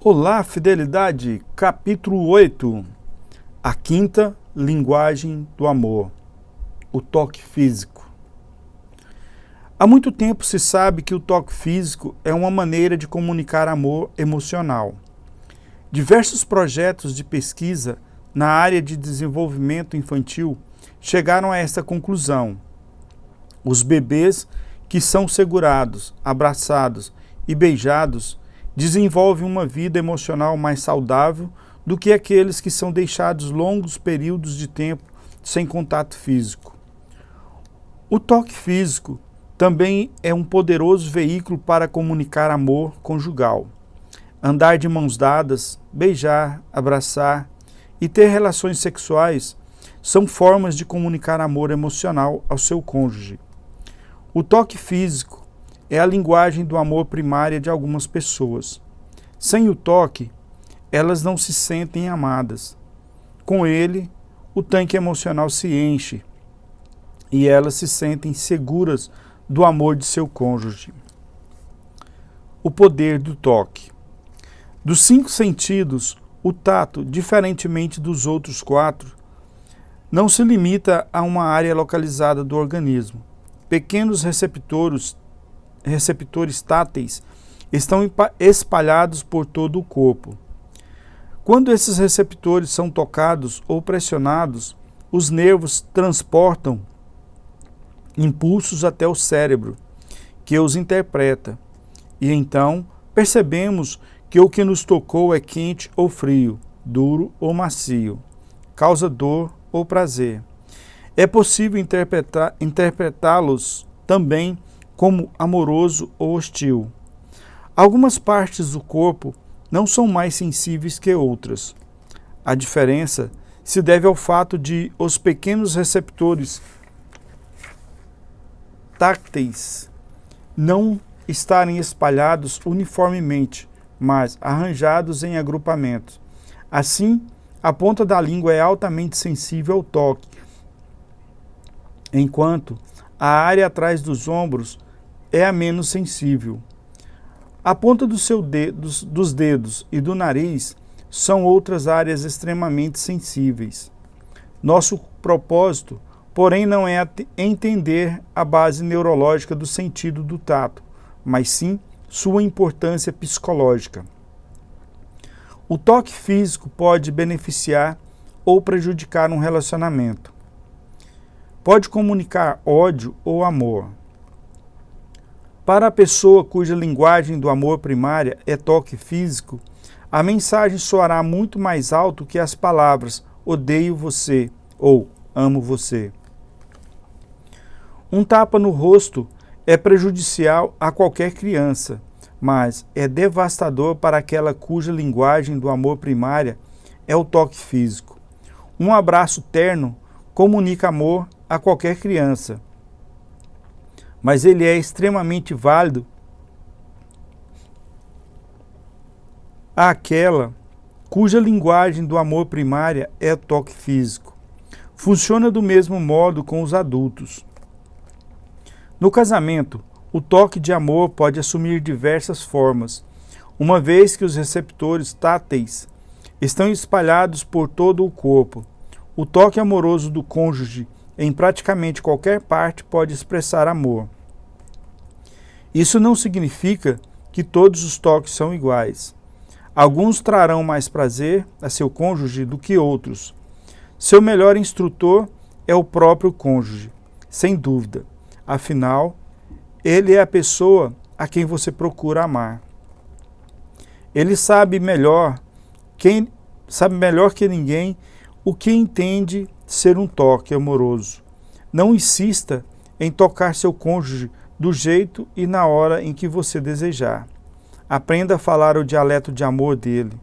Olá, fidelidade, capítulo 8, a quinta linguagem do amor, o toque físico. Há muito tempo se sabe que o toque físico é uma maneira de comunicar amor emocional. Diversos projetos de pesquisa na área de desenvolvimento infantil chegaram a essa conclusão. Os bebês que são segurados, abraçados e beijados desenvolvem uma vida emocional mais saudável do que aqueles que são deixados longos períodos de tempo sem contato físico. O toque físico também é um poderoso veículo para comunicar amor conjugal. Andar de mãos dadas, beijar, abraçar e ter relações sexuais são formas de comunicar amor emocional ao seu cônjuge. O toque físico é a linguagem do amor primária de algumas pessoas. Sem o toque, elas não se sentem amadas. Com ele, o tanque emocional se enche e elas se sentem seguras do amor de seu cônjuge. O poder do toque. Dos 5 sentidos, o tato, diferentemente dos outros 4, não se limita a uma área localizada do organismo. Pequenos receptores táteis estão espalhados por todo o corpo. Quando esses receptores são tocados ou pressionados, os nervos transportam impulsos até o cérebro, que os interpreta, e então percebemos que o que nos tocou é quente ou frio, duro ou macio, causa dor ou prazer. É possível interpretá-los também como amoroso ou hostil. Algumas partes do corpo não são mais sensíveis que outras. A diferença se deve ao fato de os pequenos receptores tácteis não estarem espalhados uniformemente, mas arranjados em agrupamentos. Assim, a ponta da língua é altamente sensível ao toque, enquanto a área atrás dos ombros é a menos sensível. A ponta dos dedos e do nariz são outras áreas extremamente sensíveis. Nosso propósito, porém, não é entender a base neurológica do sentido do tato, mas sim sua importância psicológica. O toque físico pode beneficiar ou prejudicar um relacionamento. Pode comunicar ódio ou amor. Para a pessoa cuja linguagem do amor primária é toque físico, a mensagem soará muito mais alto que as palavras odeio você ou amo você. Um tapa no rosto é prejudicial a qualquer criança, mas é devastador para aquela cuja linguagem do amor primária é o toque físico. Um abraço terno comunica amor a qualquer criança, mas ele é extremamente válido àquela cuja linguagem do amor primária é o toque físico. Funciona do mesmo modo com os adultos. No casamento, o toque de amor pode assumir diversas formas, uma vez que os receptores táteis estão espalhados por todo o corpo. O toque amoroso do cônjuge em praticamente qualquer parte pode expressar amor. Isso não significa que todos os toques são iguais. Alguns trarão mais prazer a seu cônjuge do que outros. Seu melhor instrutor é o próprio cônjuge, sem dúvida. Afinal, ele é a pessoa a quem você procura amar. Ele sabe melhor que ninguém o que entende ser um toque amoroso. Não insista em tocar seu cônjuge do jeito e na hora em que você desejar. Aprenda a falar o dialeto de amor dele.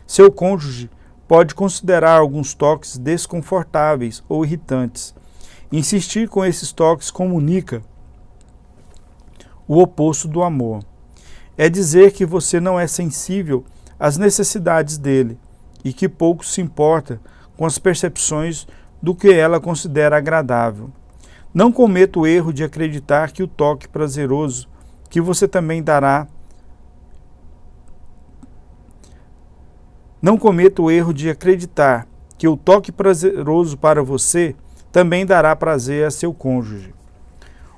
Seu cônjuge pode considerar alguns toques desconfortáveis ou irritantes. Insistir com esses toques comunica o oposto do amor. É dizer que você não é sensível às necessidades dele e que pouco se importa com as percepções do que ela considera agradável. Não cometa o erro de acreditar que o toque prazeroso que você também dará Não cometa o erro de acreditar que o toque prazeroso para você também dará prazer a seu cônjuge.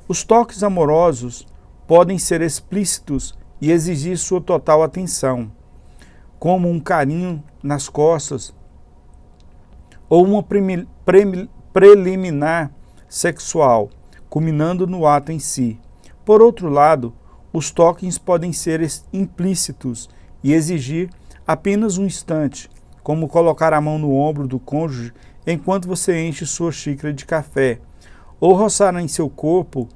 Os toques amorosos podem ser explícitos e exigir sua total atenção, como um carinho nas costas ou uma preliminar sexual, culminando no ato em si. Por outro lado, os toques podem ser implícitos e exigir apenas um instante, como colocar a mão no ombro do cônjuge enquanto você enche sua xícara de café, ou roçar em seu corpo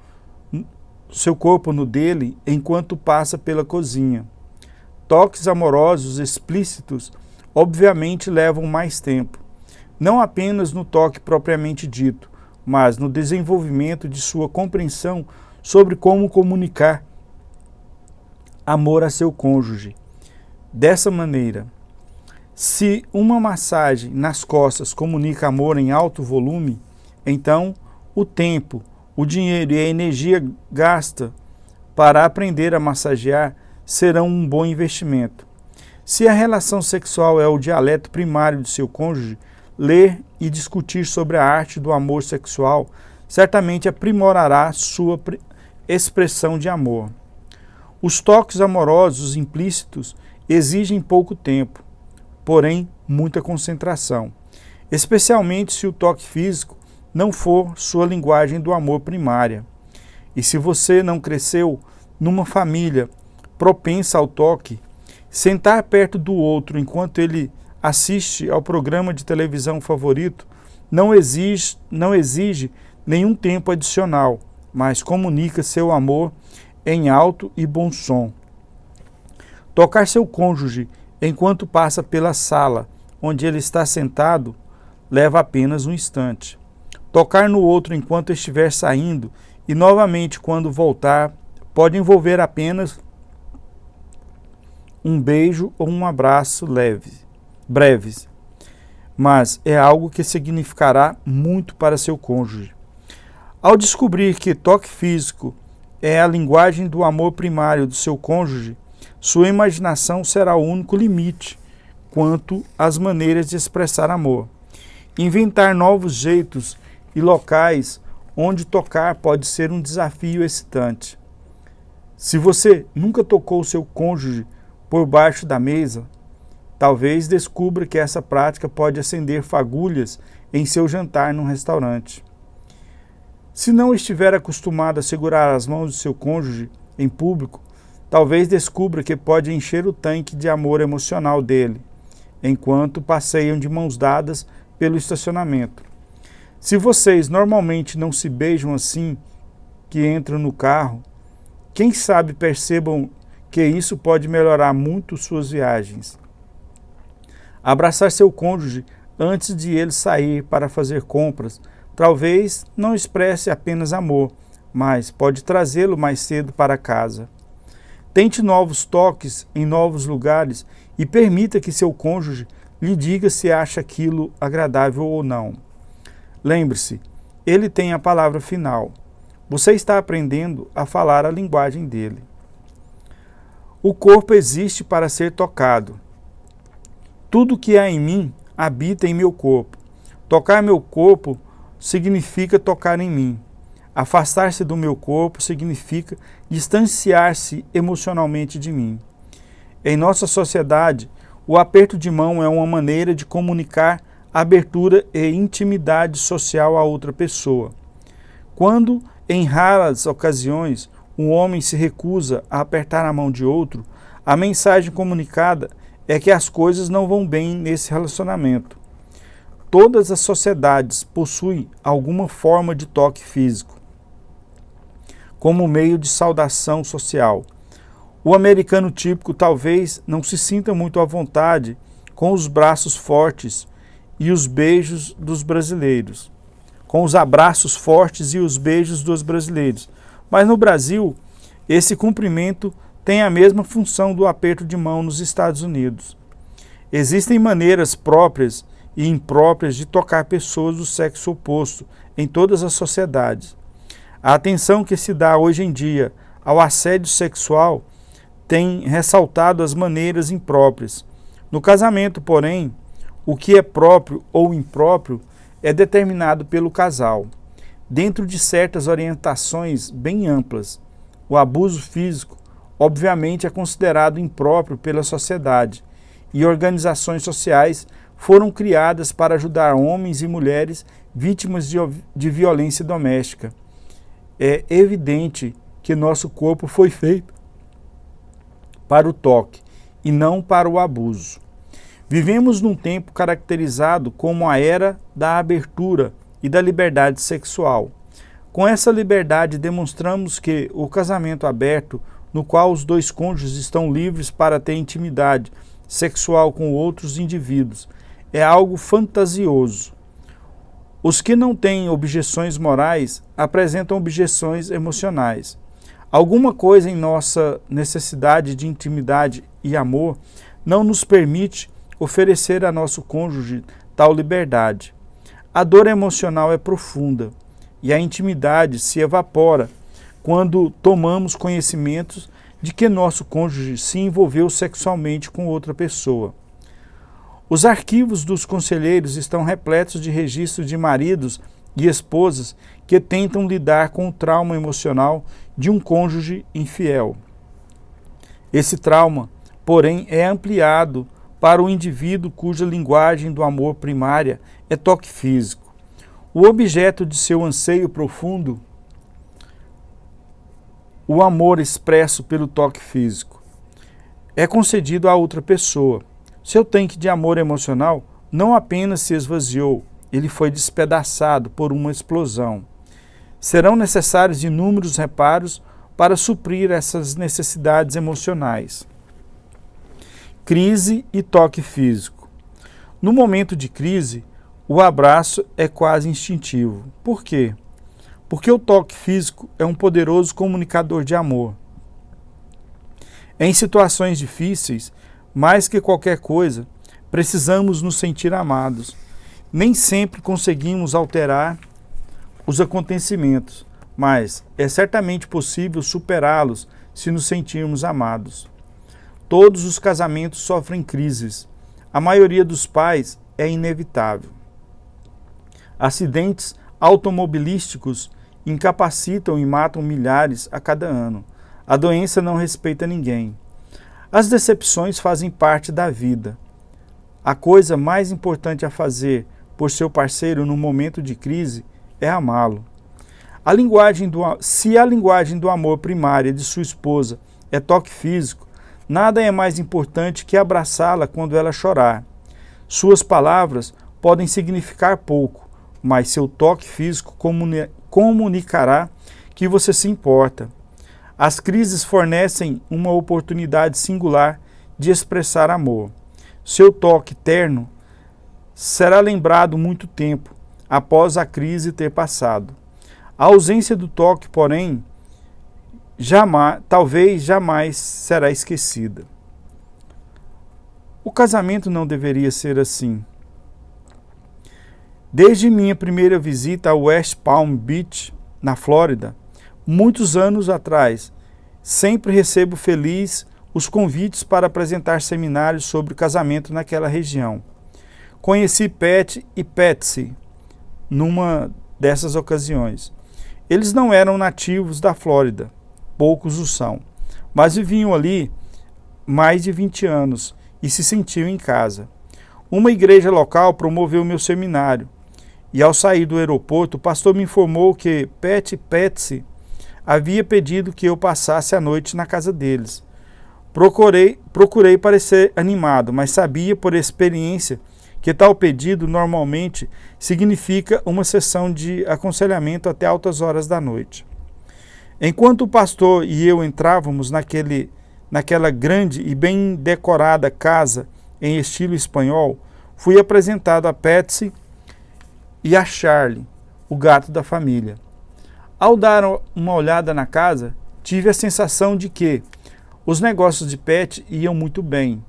no dele enquanto passa pela cozinha. Toques amorosos explícitos obviamente levam mais tempo, não apenas no toque propriamente dito, mas no desenvolvimento de sua compreensão sobre como comunicar amor a seu cônjuge. Dessa maneira, se uma massagem nas costas comunica amor em alto volume, então o tempo, o dinheiro e a energia gasta para aprender a massagear serão um bom investimento. Se a relação sexual é o dialeto primário de seu cônjuge, ler e discutir sobre a arte do amor sexual certamente aprimorará sua expressão de amor. Os toques amorosos implícitos exigem pouco tempo, porém muita concentração, especialmente se o toque físico não for sua linguagem do amor primária. E se você não cresceu numa família propensa ao toque, sentar perto do outro enquanto ele assiste ao programa de televisão favorito não exige nenhum tempo adicional, mas comunica seu amor em alto e bom som. Tocar seu cônjuge enquanto passa pela sala onde ele está sentado leva apenas um instante. Tocar no outro enquanto estiver saindo e novamente quando voltar pode envolver apenas um beijo ou um abraço breves, mas é algo que significará muito para seu cônjuge. Ao descobrir que toque físico é a linguagem do amor primário do seu cônjuge, sua imaginação será o único limite quanto às maneiras de expressar amor. Inventar novos jeitos e locais onde tocar pode ser um desafio excitante. Se você nunca tocou seu cônjuge por baixo da mesa, talvez descubra que essa prática pode acender fagulhas em seu jantar num restaurante. Se não estiver acostumado a segurar as mãos de seu cônjuge em público, talvez descubra que pode encher o tanque de amor emocional dele, enquanto passeiam de mãos dadas pelo estacionamento. Se vocês normalmente não se beijam assim que entram no carro, quem sabe percebam que isso pode melhorar muito suas viagens. Abraçar seu cônjuge antes de ele sair para fazer compras talvez não expresse apenas amor, mas pode trazê-lo mais cedo para casa. Tente novos toques em novos lugares e permita que seu cônjuge lhe diga se acha aquilo agradável ou não. Lembre-se, ele tem a palavra final. Você está aprendendo a falar a linguagem dele. O corpo existe para ser tocado. Tudo que há em mim habita em meu corpo. Tocar meu corpo significa tocar em mim. Afastar-se do meu corpo significa distanciar-se emocionalmente de mim. Em nossa sociedade, o aperto de mão é uma maneira de comunicar abertura e intimidade social a outra pessoa. Quando, em raras ocasiões, um homem se recusa a apertar a mão de outro, a mensagem comunicada é que as coisas não vão bem nesse relacionamento. Todas as sociedades possuem alguma forma de toque físico, como meio de saudação social. O americano típico talvez não se sinta muito à vontade com os braços fortes e os beijos dos brasileiros, com os abraços fortes e os beijos dos brasileiros. Mas no Brasil, esse cumprimento tem a mesma função do aperto de mão nos Estados Unidos. Existem maneiras próprias e impróprias de tocar pessoas do sexo oposto em todas as sociedades. A atenção que se dá hoje em dia ao assédio sexual tem ressaltado as maneiras impróprias. No casamento, porém, o que é próprio ou impróprio é determinado pelo casal, dentro de certas orientações bem amplas. O abuso físico, obviamente, é considerado impróprio pela sociedade, e organizações sociais foram criadas para ajudar homens e mulheres vítimas de violência doméstica. É evidente que nosso corpo foi feito para o toque e não para o abuso. Vivemos num tempo caracterizado como a era da abertura e da liberdade sexual. Com essa liberdade, demonstramos que o casamento aberto, no qual os dois cônjuges estão livres para ter intimidade sexual com outros indivíduos, é algo fantasioso. Os que não têm objeções morais apresentam objeções emocionais. Alguma coisa em nossa necessidade de intimidade e amor não nos permite oferecer a nosso cônjuge tal liberdade. A dor emocional é profunda e a intimidade se evapora quando tomamos conhecimento de que nosso cônjuge se envolveu sexualmente com outra pessoa. Os arquivos dos conselheiros estão repletos de registros de maridos e esposas que tentam lidar com o trauma emocional de um cônjuge infiel. Esse trauma, porém, é ampliado para o indivíduo cuja linguagem do amor primária é toque físico. O objeto de seu anseio profundo, o amor expresso pelo toque físico, é concedido a outra pessoa. Seu tanque de amor emocional não apenas se esvaziou, ele foi despedaçado por uma explosão. Serão necessários inúmeros reparos para suprir essas necessidades emocionais. Crise e toque físico. No momento de crise, o abraço é quase instintivo. Por quê? Porque o toque físico é um poderoso comunicador de amor. Em situações difíceis, mais que qualquer coisa, precisamos nos sentir amados. Nem sempre conseguimos alterar os acontecimentos, mas é certamente possível superá-los se nos sentirmos amados. Todos os casamentos sofrem crises. A maioria dos pais é inevitável. Acidentes automobilísticos incapacitam e matam milhares a cada ano. A doença não respeita ninguém. As decepções fazem parte da vida. A coisa mais importante a fazer por seu parceiro no momento de crise é amá-lo. Se a linguagem do amor primária de sua esposa é toque físico, nada é mais importante que abraçá-la quando ela chorar. Suas palavras podem significar pouco, mas seu toque físico comunicará que você se importa. As crises fornecem uma oportunidade singular de expressar amor. Seu toque terno será lembrado muito tempo após a crise ter passado. A ausência do toque, porém, talvez jamais será esquecida. O casamento não deveria ser assim. Desde minha primeira visita a West Palm Beach, na Flórida, muitos anos atrás, sempre recebo feliz os convites para apresentar seminários sobre casamento naquela região. Conheci Pat e Patsy numa dessas ocasiões. Eles não eram nativos da Flórida, poucos o são, mas viviam ali mais de 20 anos e se sentiam em casa. Uma igreja local promoveu meu seminário e, ao sair do aeroporto, o pastor me informou que Pat e Patsy havia pedido que eu passasse a noite na casa deles. Procurei parecer animado, mas sabia por experiência que tal pedido normalmente significa uma sessão de aconselhamento até altas horas da noite. Enquanto o pastor e eu entrávamos naquela grande e bem decorada casa em estilo espanhol, fui apresentado a Patsy e a Charlie, o gato da família. Ao dar uma olhada na casa, tive a sensação de que os negócios de Pat iam muito bem.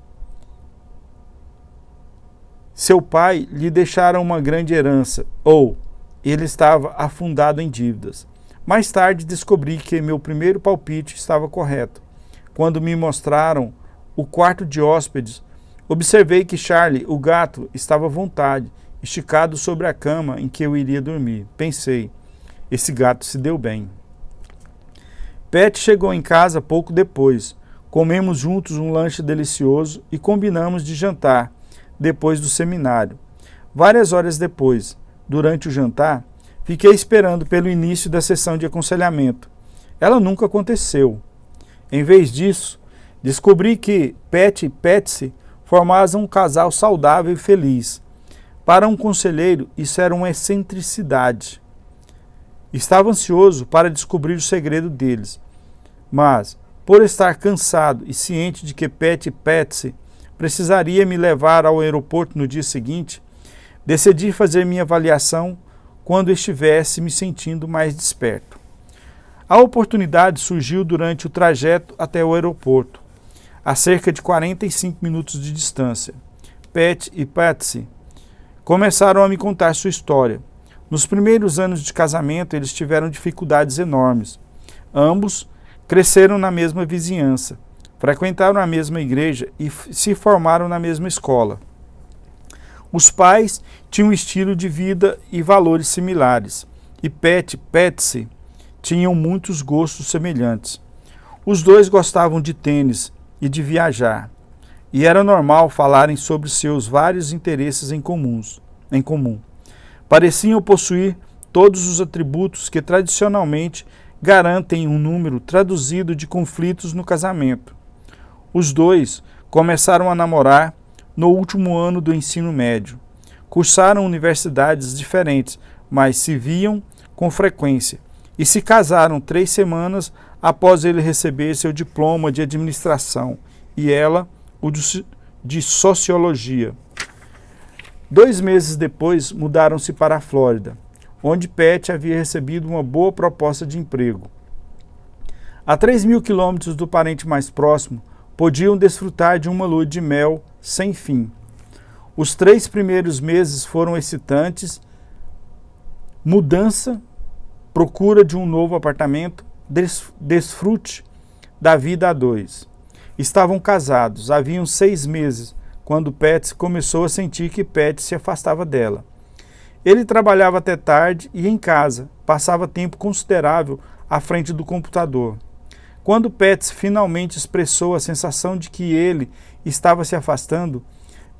Seu pai lhe deixara uma grande herança, ou ele estava afundado em dívidas. Mais tarde descobri que meu primeiro palpite estava correto. Quando me mostraram o quarto de hóspedes, Observei que Charlie, o gato, estava à vontade, esticado sobre a cama em que eu iria dormir. Pensei, esse gato se deu bem. Pat chegou em casa pouco depois. Comemos juntos um lanche delicioso e combinamos de jantar, depois do seminário. Várias horas depois, durante o jantar, fiquei esperando pelo início da sessão de aconselhamento. Ela nunca aconteceu. Em vez disso, descobri que Pat e Patsy formavam um casal saudável e feliz. Para um conselheiro, isso era uma excentricidade. Estava ansioso para descobrir o segredo deles, mas, por estar cansado e ciente de que Pat e Patsy precisaria me levar ao aeroporto no dia seguinte, decidi fazer minha avaliação quando estivesse me sentindo mais desperto. A oportunidade surgiu durante o trajeto até o aeroporto, a cerca de 45 minutos de distância. Pat e Patsy começaram a me contar sua história. Nos primeiros anos de casamento, eles tiveram dificuldades enormes. Ambos cresceram na mesma vizinhança, frequentaram a mesma igreja e se formaram na mesma escola. Os pais tinham um estilo de vida e valores similares, e Pat e Patsy tinham muitos gostos semelhantes. Os dois gostavam de tênis e de viajar, e era normal falarem sobre seus vários interesses em comum. Pareciam possuir todos os atributos que tradicionalmente garantem um número traduzido de conflitos no casamento. Os dois começaram a namorar no último ano do ensino médio. Cursaram universidades diferentes, mas se viam com frequência e se casaram 3 semanas após ele receber seu diploma de administração e ela o de sociologia. 2 meses depois, mudaram-se para a Flórida, onde Pat havia recebido uma boa proposta de emprego. A 3.000 quilômetros do parente mais próximo, podiam desfrutar de uma lua de mel sem fim. Os 3 primeiros meses foram excitantes: mudança, procura de um novo apartamento, desfrute da vida a 2. Estavam casados, haviam 6 meses, quando Patsy começou a sentir que Pat se afastava dela. Ele trabalhava até tarde e em casa, passava tempo considerável à frente do computador. Quando Patsy finalmente expressou a sensação de que ele estava se afastando,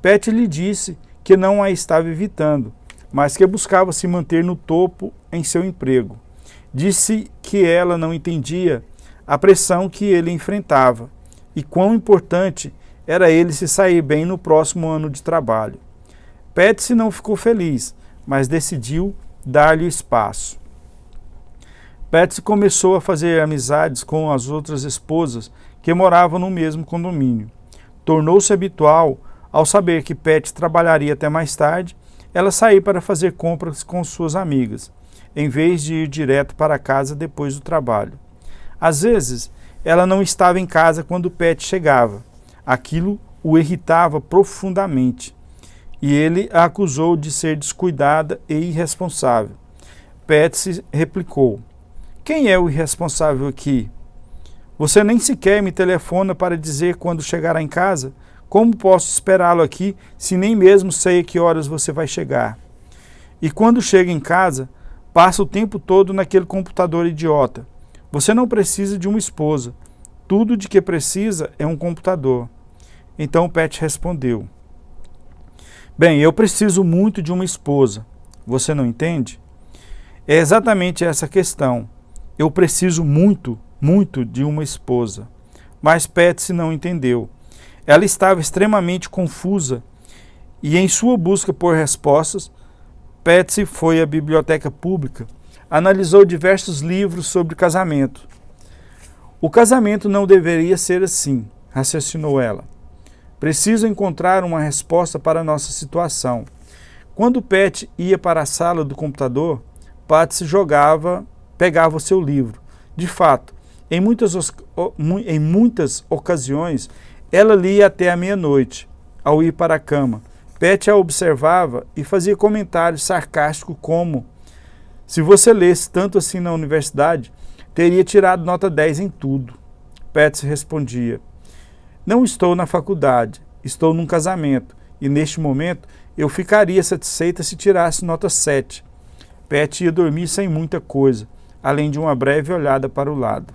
Pat lhe disse que não a estava evitando, mas que buscava se manter no topo em seu emprego. Disse que ela não entendia a pressão que ele enfrentava e quão importante era ele se sair bem no próximo ano de trabalho. Patsy não ficou feliz, mas decidiu dar-lhe espaço. Patsy começou a fazer amizades com as outras esposas que moravam no mesmo condomínio. Tornou-se habitual, ao saber que Pat trabalharia até mais tarde, ela sair para fazer compras com suas amigas, em vez de ir direto para casa depois do trabalho. Às vezes, ela não estava em casa quando Pat chegava. Aquilo o irritava profundamente, e ele a acusou de ser descuidada e irresponsável. Patsy replicou: "Quem é o irresponsável aqui? Você nem sequer me telefona para dizer quando chegará em casa? Como posso esperá-lo aqui se nem mesmo sei a que horas você vai chegar? E quando chega em casa, passa o tempo todo naquele computador idiota. Você não precisa de uma esposa. Tudo de que precisa é um computador." Então Pat respondeu: "Bem, eu preciso muito de uma esposa. Você não entende? É exatamente essa a questão. Eu preciso muito, muito de uma esposa." Mas Patsy não entendeu. Ela estava extremamente confusa e, em sua busca por respostas, Patsy foi à biblioteca pública, analisou diversos livros sobre casamento. "O casamento não deveria ser assim", raciocinou ela. "Preciso encontrar uma resposta para a nossa situação." Quando Pat ia para a sala do computador, Patsy pegava o seu livro. De fato, em muitas ocasiões, ela lia até a meia-noite. Ao ir para a cama, Pat a observava e fazia comentários sarcásticos como: "Se você lesse tanto assim na universidade, teria tirado nota 10 em tudo." Patsy respondia: "Não estou na faculdade, estou num casamento e neste momento eu ficaria satisfeita se tirasse nota 7. Pat ia dormir sem muita coisa, além de uma breve olhada para o lado.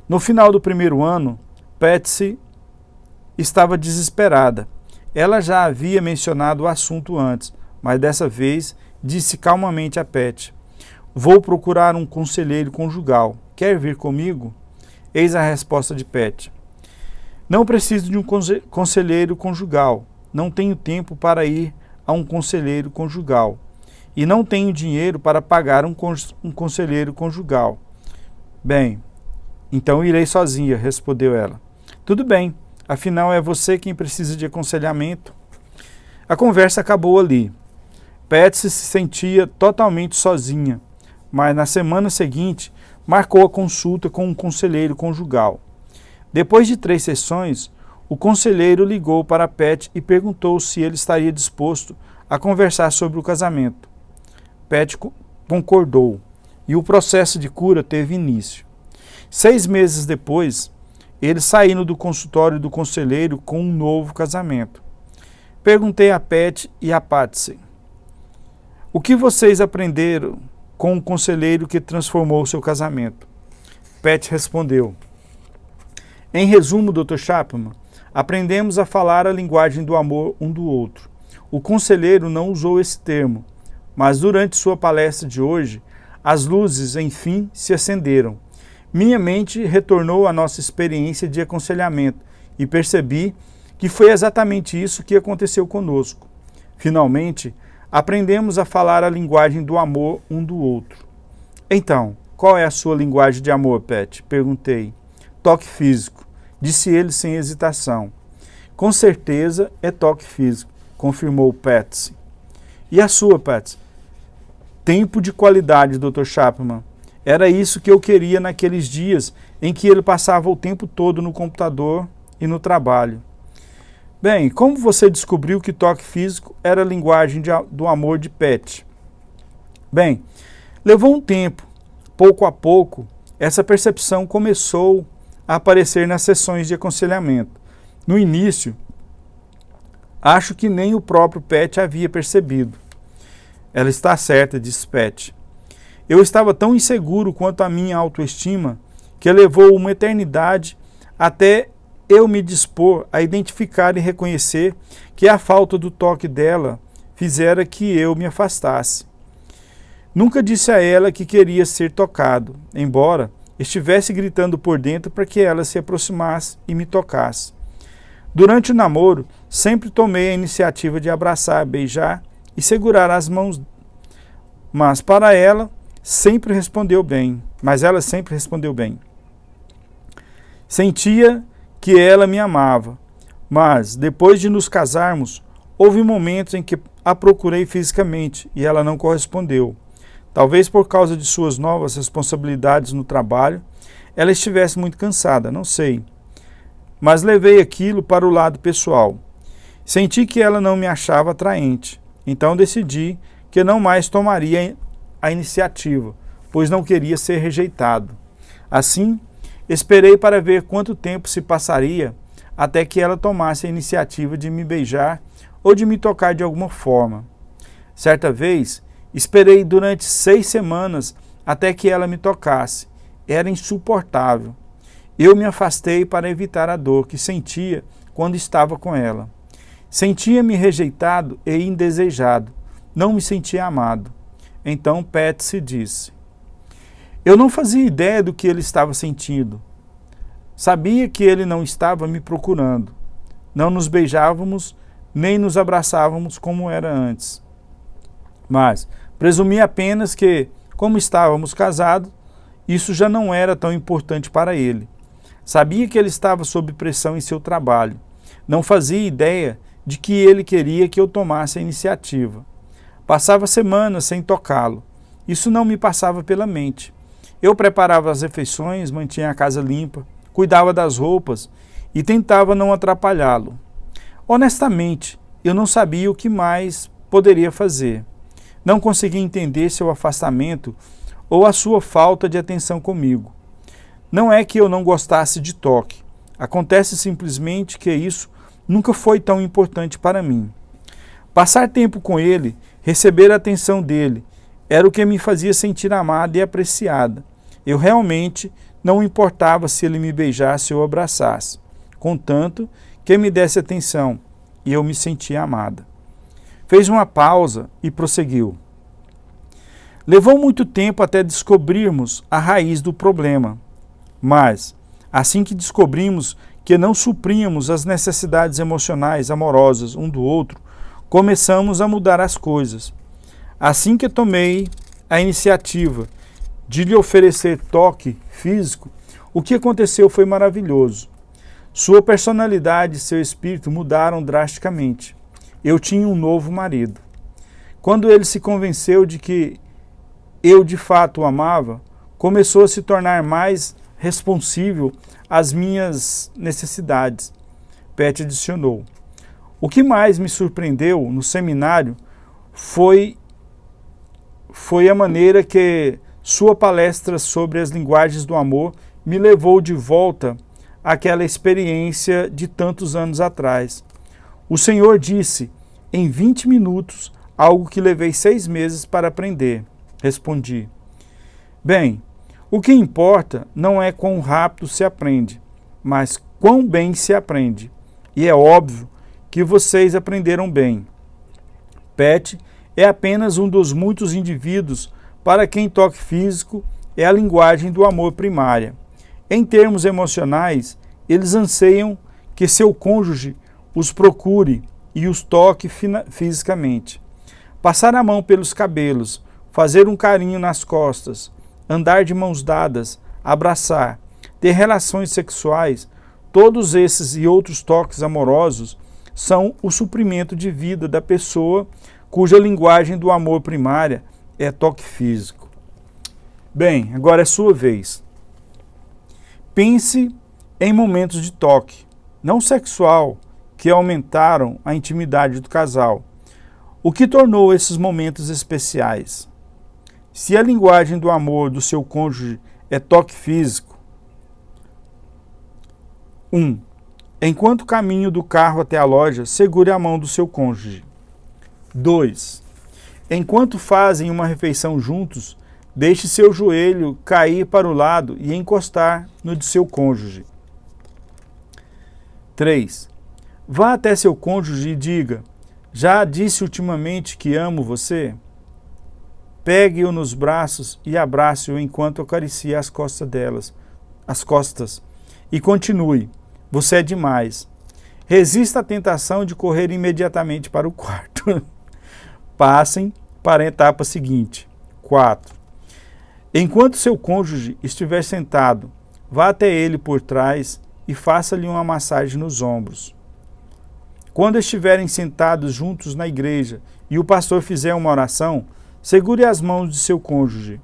No final do primeiro ano, Patsy estava desesperada. Ela já havia mencionado o assunto antes, mas dessa vez disse calmamente a Pat: "Vou procurar um conselheiro conjugal. Quer vir comigo?" Eis a resposta de Pat: "Não preciso de um conselheiro conjugal. Não tenho tempo para ir a um conselheiro conjugal. E não tenho dinheiro para pagar um conselheiro conjugal." "Bem, então irei sozinha", respondeu ela. "Tudo bem, afinal é você quem precisa de aconselhamento." A conversa acabou ali. Patsy se sentia totalmente sozinha, mas na semana seguinte marcou a consulta com um conselheiro conjugal. Depois de 3 sessões, o conselheiro ligou para Pat e perguntou se ele estaria disposto a conversar sobre o casamento. Pat concordou e o processo de cura teve início. 6 meses depois, eles saíram do consultório do conselheiro com um novo casamento. Perguntei a Pat e a Patsy: "O que vocês aprenderam com o conselheiro que transformou o seu casamento?" Pat respondeu: "Em resumo, Dr. Chapman, aprendemos a falar a linguagem do amor um do outro. O conselheiro não usou esse termo, mas durante sua palestra de hoje, as luzes, enfim, se acenderam. Minha mente retornou à nossa experiência de aconselhamento e percebi que foi exatamente isso que aconteceu conosco. Finalmente, aprendemos a falar a linguagem do amor um do outro." "Então, qual é a sua linguagem de amor, Pat?" perguntei. "Toque físico", disse ele sem hesitação. "Com certeza é toque físico", confirmou Patsy. "E a sua, Patsy?" "Tempo de qualidade, Dr. Chapman. Era isso que eu queria naqueles dias em que ele passava o tempo todo no computador e no trabalho." "Bem, como você descobriu que toque físico era a linguagem do amor de Pat?" "Bem, levou um tempo. Pouco a pouco, essa percepção começou a aparecer nas sessões de aconselhamento. No início, acho que nem o próprio Pat havia percebido." "Ela está certa", disse Pat. "Eu estava tão inseguro quanto a minha autoestima que levou uma eternidade até eu me dispor a identificar e reconhecer que a falta do toque dela fizera que eu me afastasse. Nunca disse a ela que queria ser tocado, embora estivesse gritando por dentro para que ela se aproximasse e me tocasse. Durante o namoro, sempre tomei a iniciativa de abraçar, beijar e segurar as mãos, mas ela sempre respondeu bem. Sentia que ela me amava, mas depois de nos casarmos, houve momentos em que a procurei fisicamente e ela não correspondeu. Talvez por causa de suas novas responsabilidades no trabalho, ela estivesse muito cansada, não sei. Mas levei aquilo para o lado pessoal. Senti que ela não me achava atraente, então decidi que não mais tomaria a iniciativa, pois não queria ser rejeitado. Assim, esperei para ver quanto tempo se passaria até que ela tomasse a iniciativa de me beijar ou de me tocar de alguma forma. Certa vez, esperei durante 6 semanas até que ela me tocasse. Era insuportável. Eu me afastei para evitar a dor que sentia quando estava com ela. Sentia-me rejeitado e indesejado. Não me sentia amado. Então Patsy disse: "Eu não fazia ideia do que ele estava sentindo. Sabia que ele não estava me procurando. Não nos beijávamos, nem nos abraçávamos como era antes. Mas presumi apenas que, como estávamos casados, isso já não era tão importante para ele. Sabia que ele estava sob pressão em seu trabalho. Não fazia ideia de que ele queria que eu tomasse a iniciativa. Passava semanas sem tocá-lo. Isso não me passava pela mente. Eu preparava as refeições, mantinha a casa limpa, cuidava das roupas e tentava não atrapalhá-lo. Honestamente, eu não sabia o que mais poderia fazer. Não conseguia entender seu afastamento ou a sua falta de atenção comigo. Não é que eu não gostasse de toque. Acontece simplesmente que isso nunca foi tão importante para mim. Passar tempo com ele, receber a atenção dele, era o que me fazia sentir amada e apreciada. Eu realmente não importava se ele me beijasse ou abraçasse, contanto que me desse atenção, e eu me sentia amada. Fez uma pausa e prosseguiu. Levou muito tempo até descobrirmos a raiz do problema, mas, assim que descobrimos que não supríamos as necessidades emocionais amorosas um do outro, começamos a mudar as coisas. Assim que tomei a iniciativa de lhe oferecer toque físico, o que aconteceu foi maravilhoso. Sua personalidade e seu espírito mudaram drasticamente. Eu tinha um novo marido. Quando ele se convenceu de que eu de fato o amava, começou a se tornar mais responsível às minhas necessidades. Pat adicionou. O que mais me surpreendeu no seminário foi a maneira que sua palestra sobre as linguagens do amor me levou de volta àquela experiência de tantos anos atrás. O Senhor disse, em 20 minutos, algo que levei 6 meses para aprender. Respondi. Bem, o que importa não é quão rápido se aprende, mas quão bem se aprende. E é óbvio que vocês aprenderam bem. Pat é apenas um dos muitos indivíduos para quem toque físico é a linguagem do amor primária. Em termos emocionais, eles anseiam que seu cônjuge os procure e os toque fisicamente. Passar a mão pelos cabelos, fazer um carinho nas costas, andar de mãos dadas, abraçar, ter relações sexuais, todos esses e outros toques amorosos são o suprimento de vida da pessoa cuja linguagem do amor primária é toque físico. Bem, agora é sua vez. Pense em momentos de toque, não sexual, que aumentaram a intimidade do casal. O que tornou esses momentos especiais? Se a linguagem do amor do seu cônjuge é toque físico, 1. Enquanto caminho do carro até a loja, segure a mão do seu cônjuge. 2. Enquanto fazem uma refeição juntos, deixe seu joelho cair para o lado e encostar no de seu cônjuge. 3. Vá até seu cônjuge e diga, já disse ultimamente que amo você? Pegue-o nos braços e abrace-o enquanto acaricia as costas, e continue. Você é demais. Resista à tentação de correr imediatamente para o quarto. Passem para a etapa seguinte. 4. Enquanto seu cônjuge estiver sentado, vá até ele por trás e faça-lhe uma massagem nos ombros. Quando estiverem sentados juntos na igreja e o pastor fizer uma oração, segure as mãos de seu cônjuge.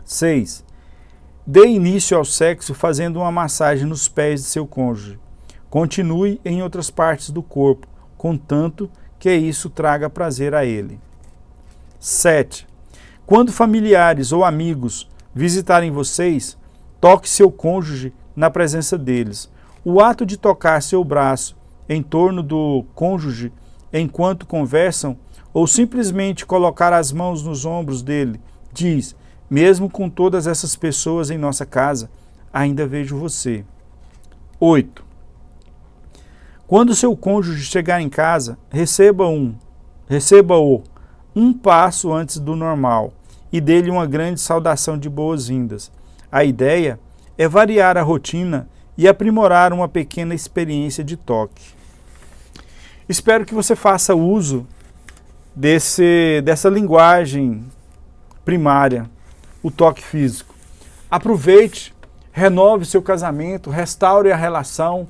6. Dê início ao sexo fazendo uma massagem nos pés de seu cônjuge. Continue em outras partes do corpo, contanto que isso traga prazer a ele. 7. Quando familiares ou amigos visitarem vocês, toque seu cônjuge na presença deles. O ato de tocar seu braço em torno do cônjuge enquanto conversam ou simplesmente colocar as mãos nos ombros dele, diz, mesmo com todas essas pessoas em nossa casa, ainda vejo você. 8. Quando seu cônjuge chegar em casa, receba-o um passo antes do normal e dê-lhe uma grande saudação de boas-vindas. A ideia é variar a rotina e aprimorar uma pequena experiência de toque. Espero que você faça uso dessa linguagem primária, o toque físico. Aproveite, renove seu casamento, restaure a relação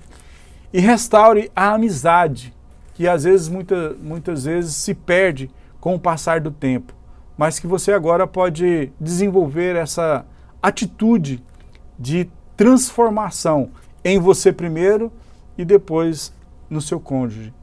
e restaure a amizade, que às vezes, muitas vezes se perde com o passar do tempo, mas que você agora pode desenvolver essa atitude de transformação em você primeiro e depois no seu cônjuge.